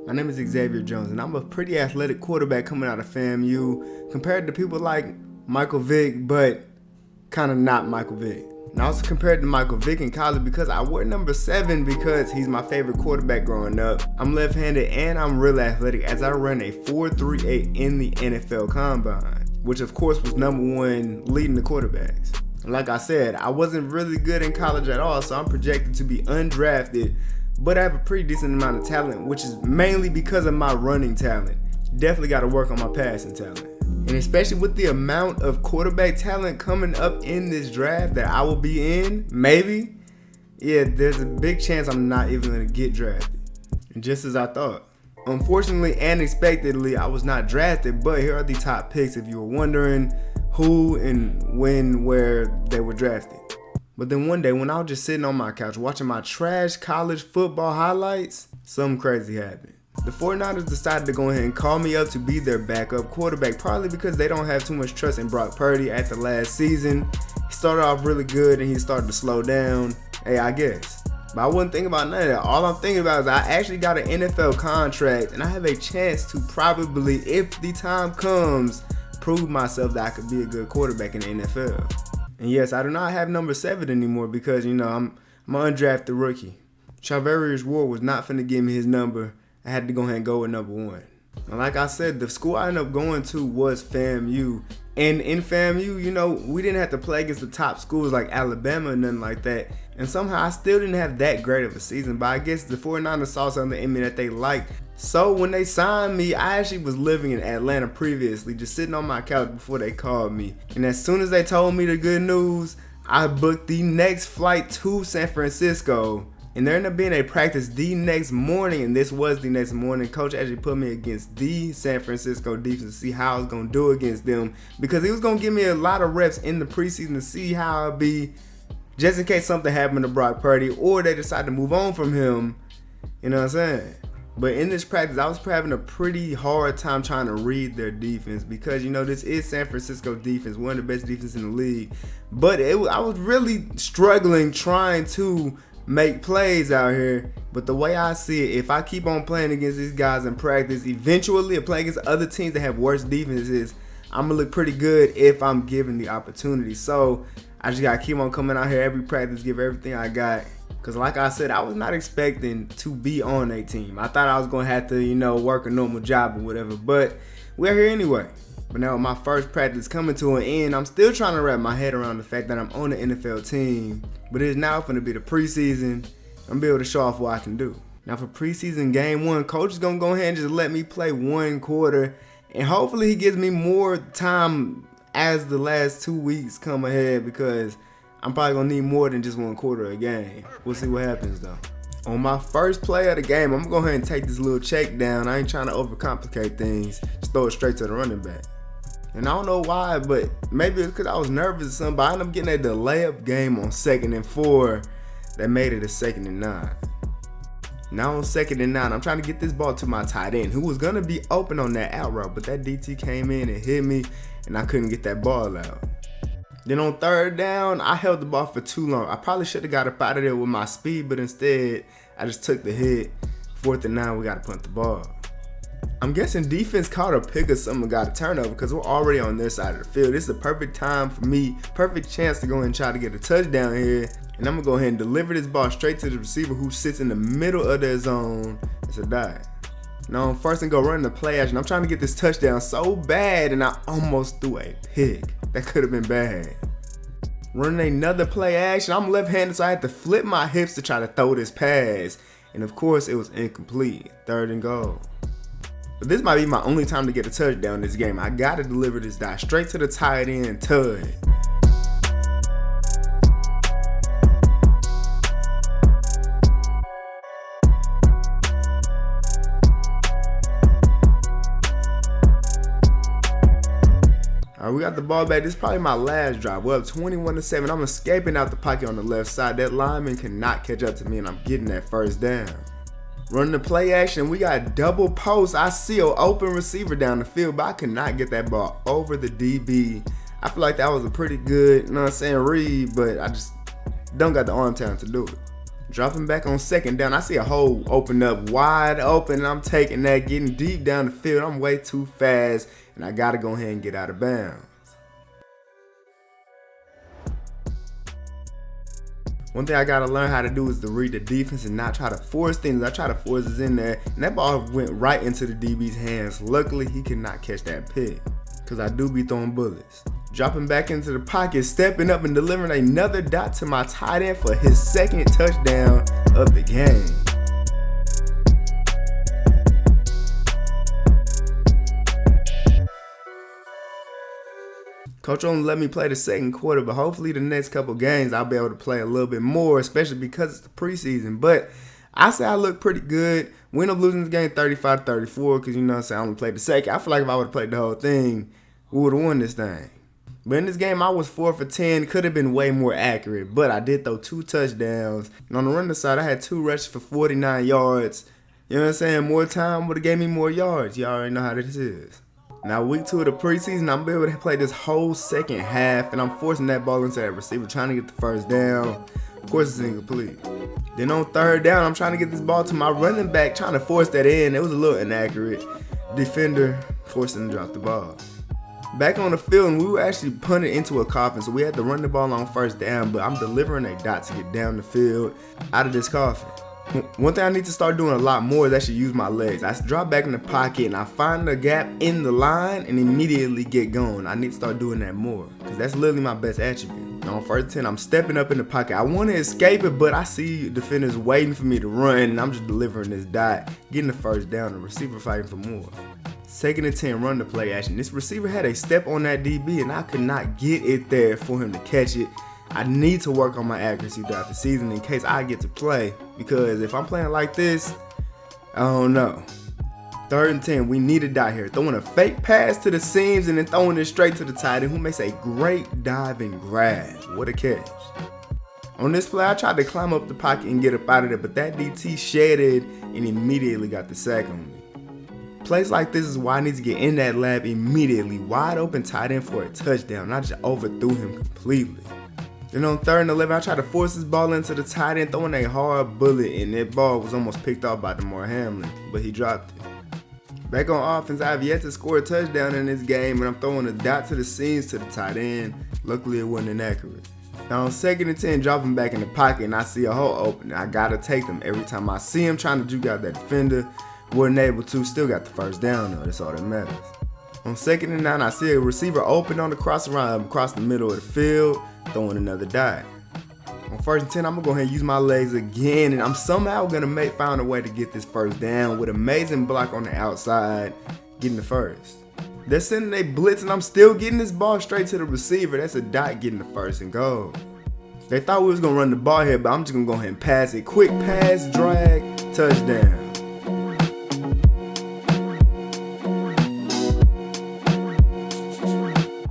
My name is Xavier Jones, and I'm a pretty athletic quarterback coming out of FAMU compared to people like Michael Vick, but kind of not Michael Vick. And I was compared to Michael Vick in college because I wore number 7 because he's my favorite quarterback growing up. I'm left-handed and I'm real athletic as I run a 4.38 in the NFL Combine, which of course was number 1 leading the quarterbacks. And like I said, I wasn't really good in college at all, so I'm projected to be undrafted, but I have a pretty decent amount of talent, which is mainly because of my running talent. Definitely got to work on my passing talent. And especially with the amount of quarterback talent coming up in this draft that I will be in, maybe, there's a big chance I'm not even going to get drafted. And just as I thought. Unfortunately and unexpectedly, I was not drafted, but here are the top picks if you were wondering who and when, where they were drafted. But then one day when I was just sitting on my couch watching my trash college football highlights, something crazy happened. The 49ers decided to go ahead and call me up to be their backup quarterback, probably because they don't have too much trust in Brock Purdy at the last season. He started off really good and he started to slow down. Hey, I guess. But I wasn't thinking about none of that. All I'm thinking about is I actually got an NFL contract and I have a chance to probably, if the time comes, prove myself that I could be a good quarterback in the NFL. And yes, I do not have number 7 anymore because, I'm an undrafted rookie. Charvarius Ward was not finna give me his number. I had to go ahead and go with number 1. And like I said, the school I ended up going to was FAMU. And in FAMU, we didn't have to play against the top schools like Alabama or nothing like that. And somehow I still didn't have that great of a season. But I guess the 49ers saw something in me that they liked. So when they signed me, I actually was living in Atlanta previously, just sitting on my couch before they called me. And as soon as they told me the good news, I booked the next flight to San Francisco. And there ended up being a practice the next morning, and this was the next morning. Coach actually put me against the San Francisco defense to see how I was going to do against them, because he was going to give me a lot of reps in the preseason to see how I'd be, just in case something happened to Brock Purdy or they decide to move on from him. You know what I'm saying? But in this practice, I was having a pretty hard time trying to read their defense because, this is San Francisco defense, one of the best defenses in the league. But I was really struggling trying to make plays out here. But the way I see it, if I keep on playing against these guys in practice, eventually playing against other teams that have worse defenses, I'm going to look pretty good if I'm given the opportunity. So I just got to keep on coming out here every practice, give everything I got. Because like I said, I was not expecting to be on a team. I thought I was going to have to, work a normal job or whatever. But we're here anyway. But now my first practice coming to an end, I'm still trying to wrap my head around the fact that I'm on an NFL team. But it's now going to be the preseason. I'm going to be able to show off what I can do. Now for preseason game 1, coach is going to go ahead and just let me play 1 quarter. And hopefully he gives me more time as the last 2 weeks come ahead, because I'm probably going to need more than just 1 quarter a game. We'll see what happens though. On my first play of the game, I'm going to go ahead and take this little check down. I ain't trying to overcomplicate things. Just throw it straight to the running back. And I don't know why, but maybe it's because I was nervous or something, but I ended up getting a delay up game on 2nd and 4 that made it a 2nd and 9. Now on 2nd and 9, I'm trying to get this ball to my tight end, who was going to be open on that out route, but that DT came in and hit me, and I couldn't get that ball out. Then on 3rd down, I held the ball for too long. I probably should have got up out of there with my speed, but instead, I just took the hit. 4th and 9, we got to punt the ball. I'm guessing defense caught a pick or something, got a turnover, because we're already on their side of the field. This is a perfect time for me, perfect chance to go ahead and try to get a touchdown here. And I'm going to go ahead and deliver this ball straight to the receiver who sits in the middle of their zone. It's a dive. Now I'm first and go running the play action. I'm trying to get this touchdown so bad, and I almost threw a pick. That could have been bad. Running another play action. I'm left-handed, so I had to flip my hips to try to throw this pass. And of course, it was incomplete. 3rd and goal. But this might be my only time to get a touchdown in this game. I got to deliver this dive straight to the tight end, Tud. All right, we got the ball back. This is probably my last drive. We're up 21-7. I'm escaping out the pocket on the left side. That lineman cannot catch up to me, and I'm getting that 1st down. Running the play action, we got double post. I see an open receiver down the field, but I could not get that ball over the DB. I feel like that was a pretty good, read, but I just don't got the arm talent to do it. Dropping back on second down, I see a hole open up wide open, and I'm taking that, getting deep down the field. I'm way too fast, and I gotta go ahead and get out of bounds. One thing I gotta learn how to do is to read the defense and not try to force things. I try to force it in there, and that ball went right into the DB's hands. Luckily, he could not catch that pick, because I do be throwing bullets. Dropping back into the pocket, stepping up and delivering another dot to my tight end for his second touchdown of the game. Coach only let me play the second quarter, but hopefully the next couple games I'll be able to play a little bit more, especially because it's the preseason. But I say I look pretty good. We end up losing this game 35-34 because, you know what I'm saying, I only played the second. I feel like if I would have played the whole thing, we would have won this thing. But in this game, I was 4 for 10. Could have been way more accurate, but I did throw 2 touchdowns. And on the running side, I had 2 rushes for 49 yards. You know what I'm saying? More time would have gave me more yards. You already know how this is. Now, week 2 of the preseason, I'm able to play this whole second half, and I'm forcing that ball into that receiver, trying to get the first down. Of course, it's incomplete. Then on third down, I'm trying to get this ball to my running back, trying to force that in. It was a little inaccurate. Defender forcing to drop the ball. Back on the field, and we were actually punted into a coffin, so we had to run the ball on first down, but I'm delivering a dot to get down the field out of this coffin. One thing I need to start doing a lot more is actually use my legs. I drop back in the pocket, and I find the gap in the line and immediately get going. I need to start doing that more, because that's literally my best attribute. Now on first 10, I'm stepping up in the pocket. I want to escape it, but I see defenders waiting for me to run, and I'm just delivering this dot, getting the first down, the receiver fighting for more. Second and 10, run the play action. This receiver had a step on that DB, and I could not get it there for him to catch it. I need to work on my accuracy throughout the season in case I get to play, because if I'm playing like this, I don't know. Third and 10, we need a dot here. Throwing a fake pass to the seams and then throwing it straight to the tight end, who makes a great dive and grab. What a catch. On this play, I tried to climb up the pocket and get up out of there, but that DT shedded and immediately got the sack on me. Plays like this is why I need to get in that lab immediately. Wide open tight end for a touchdown. I just overthrew him completely. Then on third and 11, I tried to force this ball into the tight end, throwing a hard bullet, and that ball was almost picked off by DeMar Hamlin, but he dropped it. Back on offense, I have yet to score a touchdown in this game, and I'm throwing a dot to the seams to the tight end. Luckily, it wasn't inaccurate. Now on second and 10, dropping back in the pocket, and I see a hole open. I gotta take them every time I see him, trying to juke out that defender. Wasn't able to, still got the first down though, that's all that matters. On second and 9, I see a receiver open on the crossing route across the middle of the field, throwing another dot. On first and 10, I'm gonna go ahead and use my legs again, and I'm somehow gonna find a way to get this first down with amazing block on the outside, getting the first. They're sending a blitz, and I'm still getting this ball straight to the receiver. That's a dot, getting the first and goal. They thought we was gonna run the ball here, but I'm just gonna go ahead and pass it. Quick pass, drag, touchdown.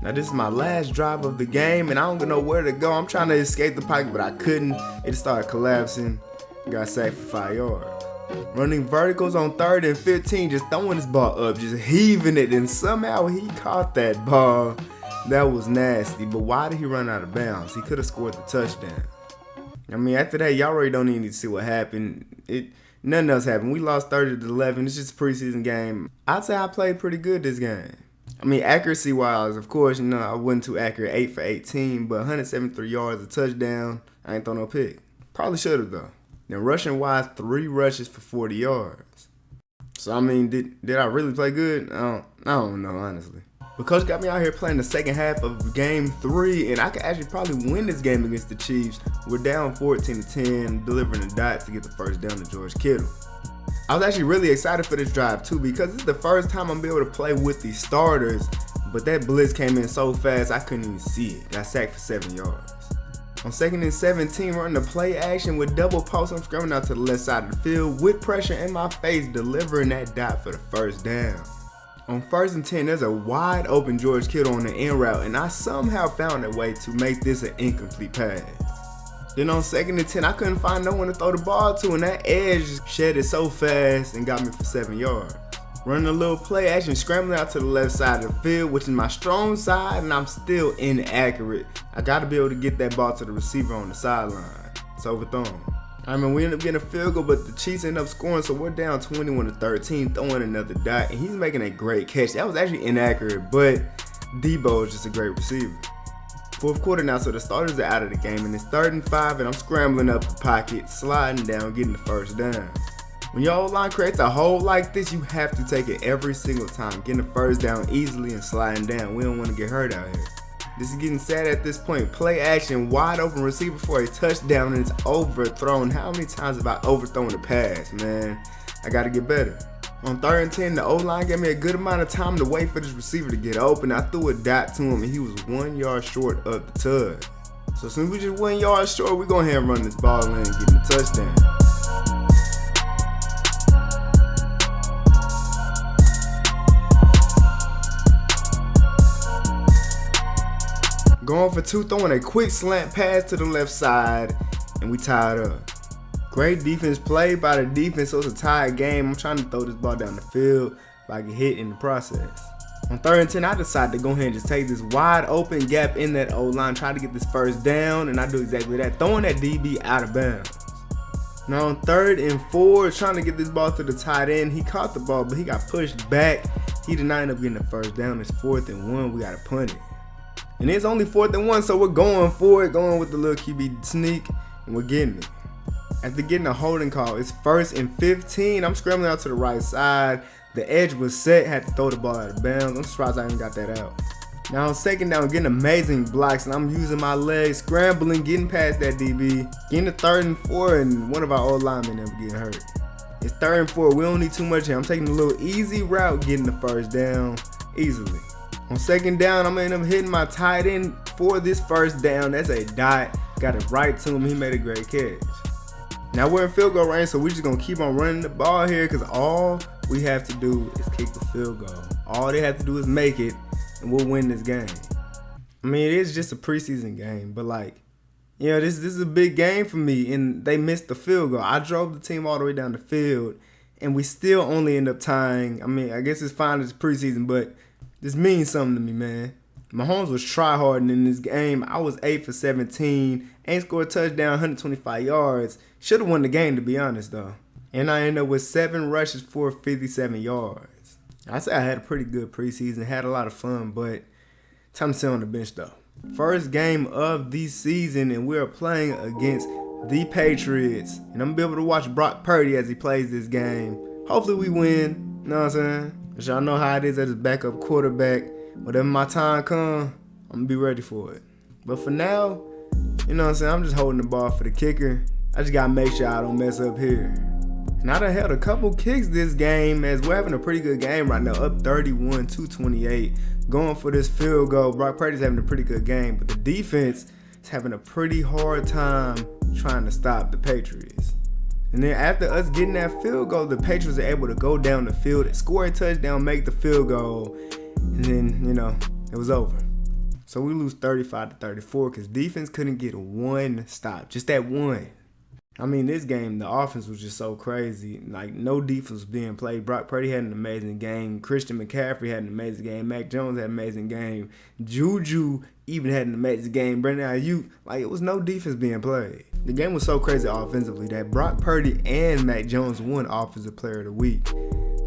Now this is my last drive of the game, and I don't know where to go. I'm trying to escape the pocket, but I couldn't. It started collapsing. Got sacked for 5 yards. Running verticals on third and 15, just throwing this ball up, just heaving it, and somehow he caught that ball. That was nasty, but why did he run out of bounds? He could have scored the touchdown. I mean, after that, y'all already don't even need to see what happened. Nothing else happened. We lost 30-11. It's just a preseason game. I'd say I played pretty good this game. I mean, accuracy-wise, of course, you know, I wasn't too accurate, 8 for 18, but 173 yards, a touchdown. I ain't throw no pick. Probably should have, though. Then rushing-wise, 3 rushes for 40 yards. So, I mean, did I really play good? I don't know, honestly. But Coach got me out here playing the second half of game 3, and I could actually probably win this game against the Chiefs. We're down 14-10, delivering a dot to get the first down to George Kittle. I was actually really excited for this drive too, because it's the first time I'm able to play with these starters, but that blitz came in so fast I couldn't even see it. Got sacked for 7 yards. On second and 17, running the play action with double post, I'm scrumming out to the left side of the field with pressure in my face, delivering that dot for the first down. On first and 10, there's a wide open George Kittle on the end route, and I somehow found a way to make this an incomplete pass. Then on second and 10, I couldn't find no one to throw the ball to, and that edge shedded so fast and got me for 7 yards. Running a little play action, scrambling out to the left side of the field, which is my strong side, and I'm still inaccurate. I got to be able to get that ball to the receiver on the sideline. It's overthrown. I mean, we end up getting a field goal, but the Chiefs end up scoring, so we're down 21-13, throwing another dot, and he's making a great catch. That was actually inaccurate, but Debo is just a great receiver. Fourth quarter now, so the starters are out of the game, and it's 3rd and 5, and I'm scrambling up the pocket, sliding down, getting the first down. When your O-line creates a hole like this, you have to take it every single time, getting the first down easily and sliding down. We don't want to get hurt out here. This is getting sad at this point. Play action, wide open receiver for a touchdown, and it's overthrown. How many times have I overthrown the pass, man? I got to get better. On 3rd and 10, the O-line gave me a good amount of time to wait for this receiver to get open. I threw a dot to him, and he was 1 yard short of the tug. So since we just 1 yard short, we're going to have run this ball in and get the touchdown. Going for 2, throwing a quick slant pass to the left side, and we tied up. Great defense played by the defense, so it's a tied game. I'm trying to throw this ball down the field, but I get hit in the process. On 3rd and 10, I decided to go ahead and just take this wide open gap in that O-line, try to get this first down, and I do exactly that, throwing that DB out of bounds. Now on 3rd and 4, trying to get this ball to the tight end. He caught the ball, but he got pushed back. He did not end up getting the first down. It's 4th and 1. We got to punt it. And it's only 4th and 1, so we're going for it, going with the little QB sneak, and we're getting it. After getting a holding call, it's 1st and 15. I'm scrambling out to the right side. The edge was set, had to throw the ball out of bounds. I'm surprised I even got that out. Now on 2nd down, getting amazing blocks, and I'm using my legs, scrambling, getting past that DB. Getting to 3rd and 4, and one of our old linemen ended up getting hurt. It's 3rd and 4. We don't need too much here. I'm taking a little easy route, getting the first down easily. On 2nd down, I'm going to end up hitting my tight end for this first down. That's a dot. Got it right to him. He made a great catch. Now we're in field goal range, so we're just going to keep on running the ball here because all we have to do is kick the field goal. All they have to do is make it, and we'll win this game. I mean, it is just a preseason game, but this is a big game for me, and they missed the field goal. I drove the team all the way down the field, and we still only end up tying. I mean, I guess it's fine, it's preseason, but this means something to me, man. Mahomes was try-harding in this game. I was 8 for 17. Ain't scored a touchdown, 125 yards. Should have won the game, to be honest, though. And I ended up with 7 rushes for 57 yards. I say I had a pretty good preseason, had a lot of fun, but time to sit on the bench, though. First game of the season, and we're playing against the Patriots. And I'm going to be able to watch Brock Purdy as he plays this game. Hopefully we win. You know what I'm saying? But y'all know how it is as a backup quarterback. Whenever my time comes, I'm going to be ready for it. But for now, you know what I'm saying, I'm just holding the ball for the kicker. I just got to make sure I don't mess up here. And I done held a couple kicks this game as we're having a pretty good game right now. Up 31-28. Going for this field goal. Brock Purdy's having a pretty good game. But the defense is having a pretty hard time trying to stop the Patriots. And then after us getting that field goal, the Patriots are able to go down the field, score a touchdown, make the field goal. And then, it was over. So we lose 35-34 because defense couldn't get one stop. Just that one. I mean, this game, the offense was just so crazy. Like, no defense was being played. Brock Purdy had an amazing game. Christian McCaffrey had an amazing game. Mac Jones had an amazing game. Juju even had an amazing game. Brandon Ayuk, it was no defense being played. The game was so crazy offensively that Brock Purdy and Mac Jones won Offensive Player of the Week.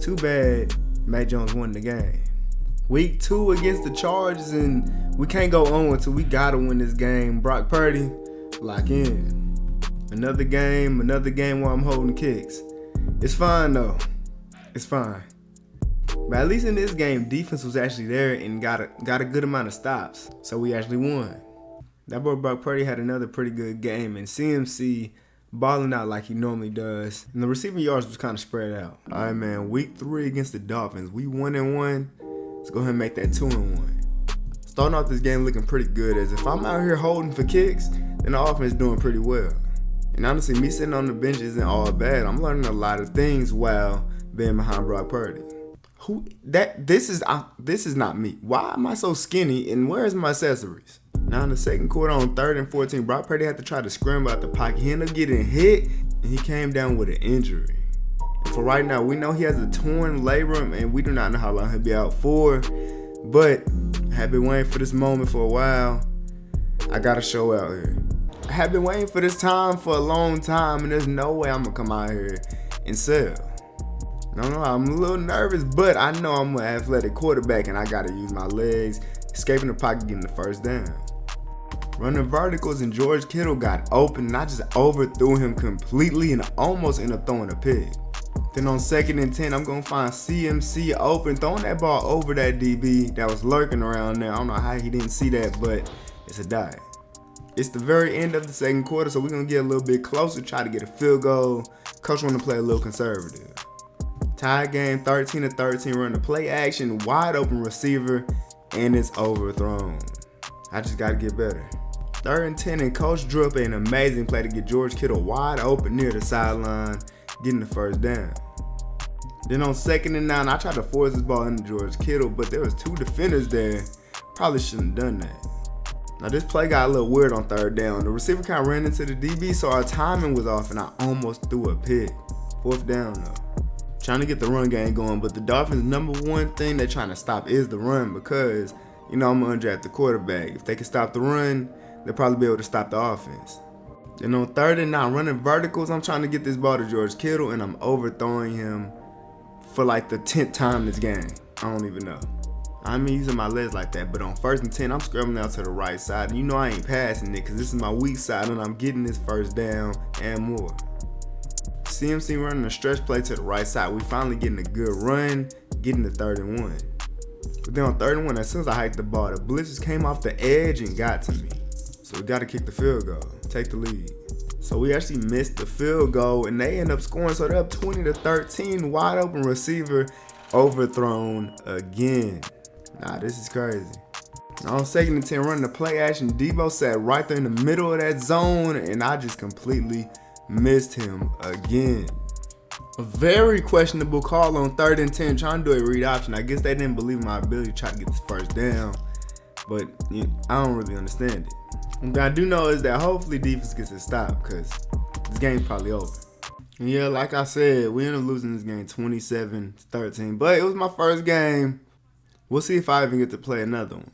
Too bad Mac Jones won the game. Week 2 against the Chargers, and we can't go on until we got to win this game. Brock Purdy, lock in. Another game where I'm holding kicks. It's fine, though. It's fine. But at least in this game, defense was actually there and got a good amount of stops. So we actually won. That boy Brock Purdy had another pretty good game, and CMC balling out like he normally does. And the receiving yards was kind of spread out. All right, man. Week 3 against the Dolphins. We 1-1. Let's go ahead and make that 2-1. Starting off this game looking pretty good, as if I'm out here holding for kicks, then the offense doing pretty well. And honestly, me sitting on the bench isn't all bad. I'm learning a lot of things while being behind Brock Purdy. This is not me. Why am I so skinny, and where's my accessories? Now in the second quarter on 3rd and 14, Brock Purdy had to try to scramble out the pocket. He ended up getting hit, and he came down with an injury. And for right now, we know he has a torn labrum, and we do not know how long he'll be out for. But I have been waiting for this moment for a while. I got to show out here. I have been waiting for this time for a long time, and there's no way I'm gonna come out here and sell. No, I'm a little nervous, but I know I'm an athletic quarterback and I gotta use my legs, escaping the pocket, getting the first down. Running verticals, and George Kittle got open and I just overthrew him completely and almost ended up throwing a pick. Then on 2nd and 10, I'm gonna find CMC open, throwing that ball over that DB that was lurking around there. I don't know how he didn't see that, but it's a dive. It's the very end of the second quarter, so we're gonna get a little bit closer, try to get a field goal. Coach wanna play a little conservative. Tie game, 13-13, run the play action, wide open receiver, and it's overthrown. I just gotta get better. 3rd and 10, and Coach drew up an amazing play to get George Kittle wide open near the sideline, getting the first down. Then on 2nd and 9, I tried to force this ball into George Kittle, but there was 2 defenders there. Probably shouldn't have done that. Now this play got a little weird on 3rd down. The receiver kind of ran into the DB, so our timing was off, and I almost threw a pick. 4th down though. Trying to get the run game going, but the Dolphins' number one thing they're trying to stop is the run because, I'm an undrafted quarterback. If they can stop the run, they'll probably be able to stop the offense. Then on 3rd and 9, running verticals, I'm trying to get this ball to George Kittle, and I'm overthrowing him for like the 10th time this game. I don't even know. I'm using my legs like that, but on 1st and 10, I'm scrubbing out to the right side, and I ain't passing it because this is my weak side, and I'm getting this first down and more. CMC running a stretch play to the right side. We finally getting a good run, getting the 3rd and 1. But then on 3rd and 1, as soon as I hiked the ball, the blitzers came off the edge and got to me. So we got to kick the field goal, take the lead. So we actually missed the field goal, and they end up scoring. So they're up 20-13, wide open receiver, overthrown again. Nah, this is crazy. Now on 2nd and 10, running the play action, Debo sat right there in the middle of that zone, and I just completely missed him again. A very questionable call on 3rd and 10, trying to do a read option. I guess they didn't believe my ability to try to get this first down, but I don't really understand it. One thing I do know is that hopefully defense gets a stop because this game's probably over. And yeah, like I said, we ended up losing this game 27-13, but it was my first game. We'll see if I even get to play another one.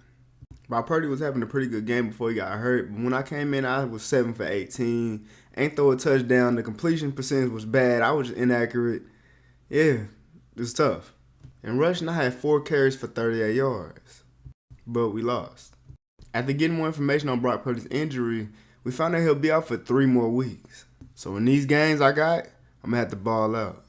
Brock Purdy was having a pretty good game before he got hurt, but when I came in, I was 7 for 18. Ain't throw a touchdown. The completion percentage was bad. I was inaccurate. Yeah, it was tough. In rushing, I had 4 carries for 38 yards, but we lost. After getting more information on Brock Purdy's injury, we found out he'll be out for 3 more weeks. So in these games I got, I'm going to have to ball out.